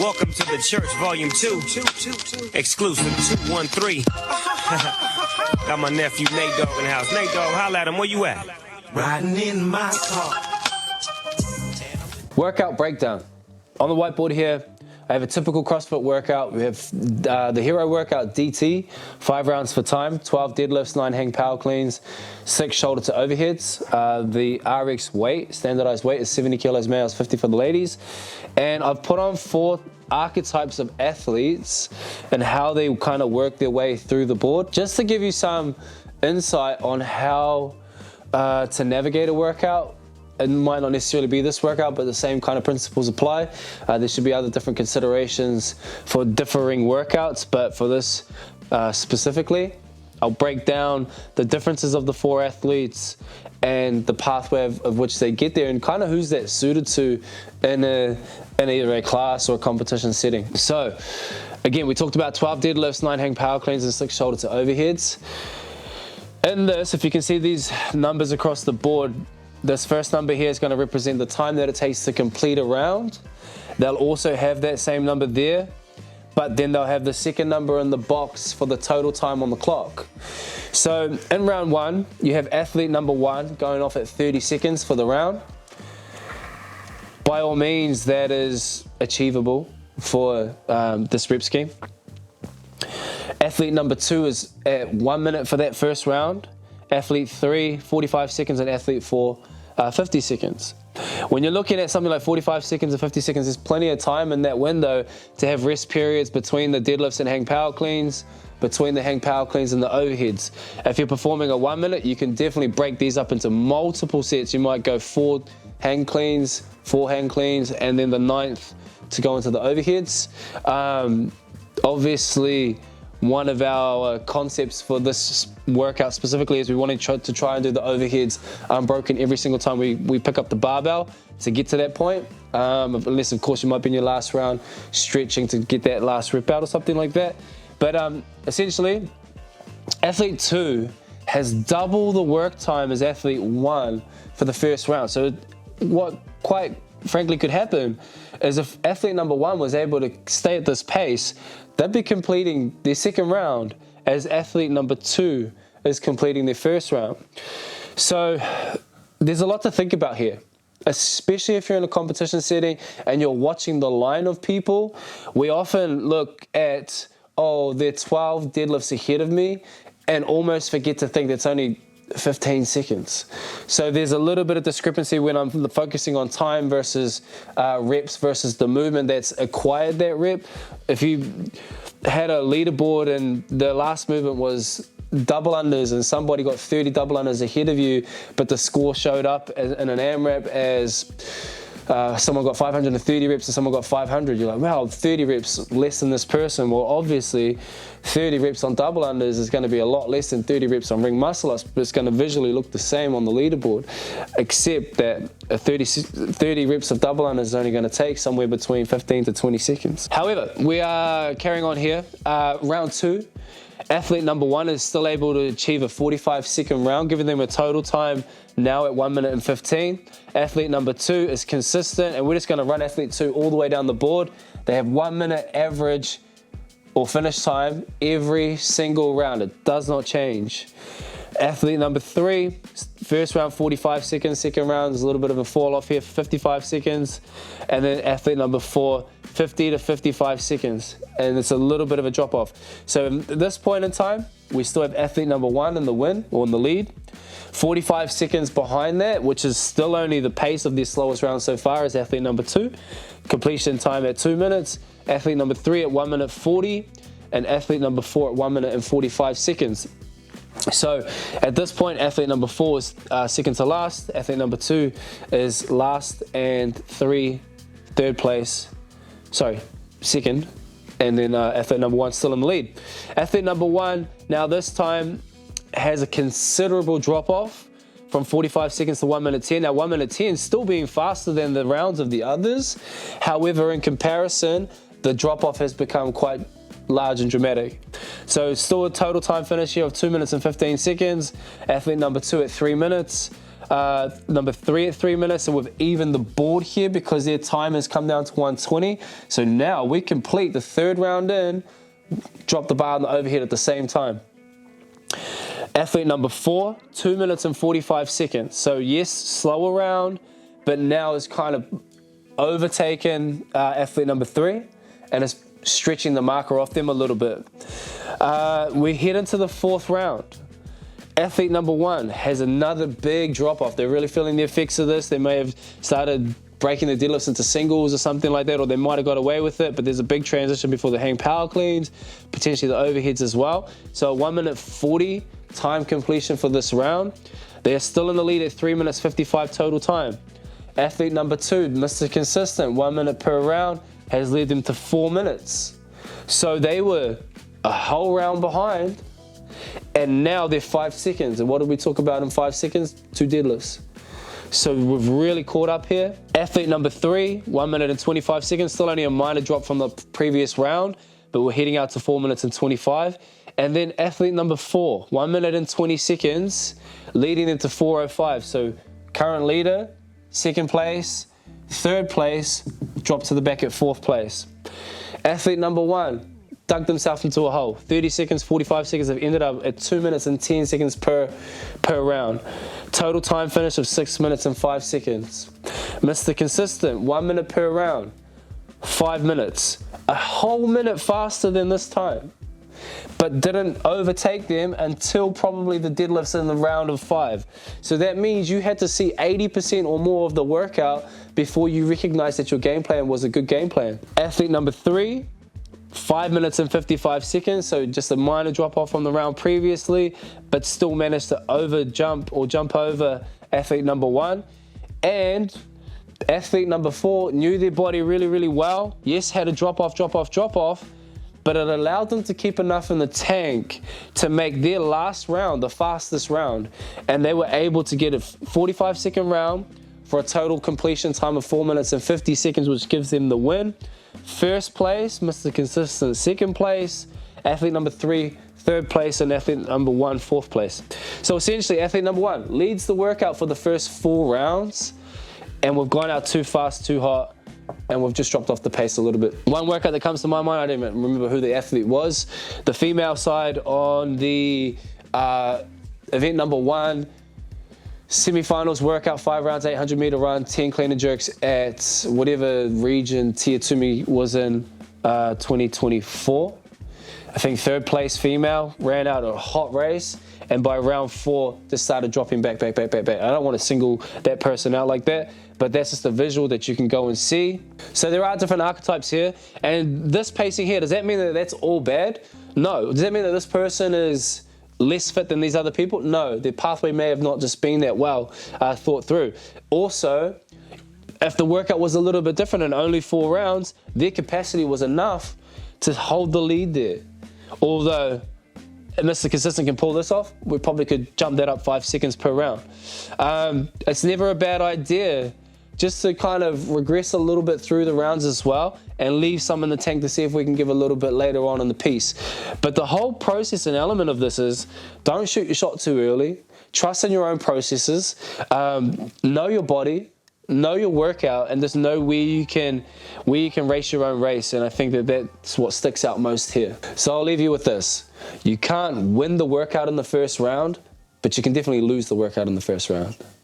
Welcome to the church, volume 2. Exclusive 213. Got my nephew Nate Dogg in the house. Nate Dogg, holla at him. Where you at? Riding in my car. Workout breakdown. On the whiteboard here, I have a typical CrossFit workout. We have the hero workout DT, 5 rounds for time, 12 deadlifts, 9 hang power cleans, 6 shoulder to overheads. The RX weight, standardized weight, is 70 kilos males, 50 for the ladies. And I've put on 4 archetypes of athletes and how they kind of work their way through the board, just to give you some insight on how to navigate a workout. It might not necessarily be this workout, but the same kind of principles apply. There should be other different considerations for differing workouts, but for this specifically, I'll break down the differences of the 4 athletes and the pathway of which they get there, and kind of who's that suited to in either a class or a competition setting. So again, we talked about 12 deadlifts, 9 hang power cleans, and 6 shoulder to overheads. In this, if you can see these numbers across the board, this first number here is going to represent the time that it takes to complete a round. They'll also have that same number there, but then they'll have the second number in the box for the total time on the clock. So in round 1, you have athlete number 1 going off at 30 seconds for the round. By all means, that is achievable for this rep scheme. Athlete number 2 is at 1 minute for that first round. Athlete 3, 45 seconds, and athlete 4, 50 seconds. When you're looking at something like 45 seconds or 50 seconds, there's plenty of time in that window to have rest periods between the deadlifts and hang power cleans, between the hang power cleans and the overheads. If you're performing a 1 minute, you can definitely break these up into multiple sets. You might go 4 hang cleans, 4 hang cleans, and then the 9th to go into the overheads. Obviously, one of our concepts for this workout specifically is we want to try and do the overheads unbroken every single time we pick up the barbell to get to that point. Unless, of course, you might be in your last round stretching to get that last rep out or something like that. But essentially, athlete 2 has double the work time as athlete 1 for the first round. So what quite frankly could happen is if athlete number 1 was able to stay at this pace, they'd be completing their second round as athlete number 2 is completing their first round. So there's a lot to think about here, especially if you're in a competition setting and you're watching the line of people. We often look at, oh, they're 12 deadlifts ahead of me, and almost forget to think that's only 15 seconds. So there's a little bit of discrepancy when I'm focusing on time versus reps versus the movement that's acquired that rep. If you had a leaderboard and the last movement was double unders and somebody got 30 double unders ahead of you, but the score showed up in an AMRAP as someone got 530 reps and someone got 500. You're like, wow, 30 reps less than this person. Well, obviously, 30 reps on double unders is going to be a lot less than 30 reps on ring muscle ups, but it's going to visually look the same on the leaderboard, except that 30 reps of double unders is only going to take somewhere between 15 to 20 seconds. However, we are carrying on here. Round 2. Athlete number 1 is still able to achieve a 45-second round, giving them a total time now at 1 minute and 15. Athlete number 2 is consistent, and we're just going to run athlete 2 all the way down the board. They have 1 minute average or finish time every single round. It does not change. Athlete number 3, first round 45 seconds, second round is a little bit of a fall off here, 55 seconds. And then athlete number 4, 50 to 55 seconds. And it's a little bit of a drop off. So at this point in time, we still have athlete number 1 in the win or in the lead. 45 seconds behind that, which is still only the pace of their slowest round so far, is athlete number 2. Completion time at 2 minutes. Athlete number 3 at 1 minute 40. And athlete number 4 at 1 minute and 45 seconds. So at this point, athlete number 4 is second to last. Athlete number 2 is last, and 3, third place. Sorry, second. And then athlete number 1 still in the lead. Athlete number 1, now this time, has a considerable drop off from 45 seconds to 1 minute 10. Now 1 minute 10 still being faster than the rounds of the others. However, in comparison, the drop off has become quite large and dramatic. So still a total time finish here of 2 minutes and 15 seconds. Athlete number 2 at 3 minutes. number 3 at 3 minutes, and we've evened the board here because their time has come down to 120. So now we complete the third round in, drop the bar on the overhead at the same time. Athlete number 4, 2 minutes and 45 seconds. So yes, slower round, but now it's kind of overtaken athlete number 3, and it's stretching the marker off them a little bit. We head into the 4th round. Athlete number 1 has another big drop off. They're really feeling the effects of this. They may have started breaking the deadlifts into singles or something like that, or they might have got away with it, but there's a big transition before the hang power cleans, potentially the overheads as well. So 1 minute 40 time completion for this round. They are still in the lead at 3 minutes 55 total time. Athlete number 2, Mr. Consistent, 1 minute per round, has led them to 4 minutes. So they were a whole round behind, and now they're 5 seconds. And what did we talk about in 5 seconds? 2 deadlifts. So we've really caught up here. Athlete number 3, 1 minute and 25 seconds, still only a minor drop from the previous round, but we're heading out to 4 minutes and 25. And then athlete number 4, 1 minute and 20 seconds, leading them to 4:05. So current leader, 2nd place, 3rd place, dropped to the back at 4th place. Athlete number 1 dug themselves into a hole. 30 seconds, 45 seconds, have ended up at 2 minutes and 10 seconds per round. Total time finish of 6 minutes and 5 seconds. Mr. Consistent, 1 minute per round, 5 minutes. A whole minute faster than this time, but didn't overtake them until probably the deadlifts in the round of 5. So that means you had to see 80% or more of the workout before you recognized that your game plan was a good game plan. Athlete number 3, 5 minutes and 55 seconds, so just a minor drop off from the round previously, but still managed to jump over athlete number 1. And athlete number 4 knew their body really, really well. Yes, had a drop off, but it allowed them to keep enough in the tank to make their last round the fastest round. And they were able to get a 45-second round for a total completion time of 4 minutes and 50 seconds, which gives them the win. 1st place, Mr. Consistent, 2nd place, athlete number 3, 3rd place, and athlete number 1, 4th place. So essentially, athlete number 1 leads the workout for the first 4 rounds, and we've gone out too fast, too hot, and we've just dropped off the pace a little bit. One workout that comes to my mind, I don't even remember who the athlete was. The female side on the event number 1, semi-finals workout, 5 rounds, 800 meter run, 10 clean and jerks at whatever region Tia Tumi was in 2024. I think 3rd place female, ran out a hot race, and by round 4 just started dropping back. I don't want to single that person out like that, but that's just a visual that you can go and see. So there are different archetypes here, and this pacing here, does that mean that that's all bad? No. Does that mean that this person is less fit than these other people? No, their pathway may have not just been that well thought through. Also, if the workout was a little bit different and only 4 rounds, their capacity was enough to hold the lead there. Although Mr. Consistent can pull this off, we probably could jump that up 5 seconds per round. It's never a bad idea just to kind of regress a little bit through the rounds as well and leave some in the tank to see if we can give a little bit later on in the piece. But the whole process and element of this is don't shoot your shot too early. Trust in your own processes. Know your body, know your workout, and just know where you can race your own race. And I think that that's what sticks out most here. So I'll leave you with this. You can't win the workout in the first round, but you can definitely lose the workout in the first round.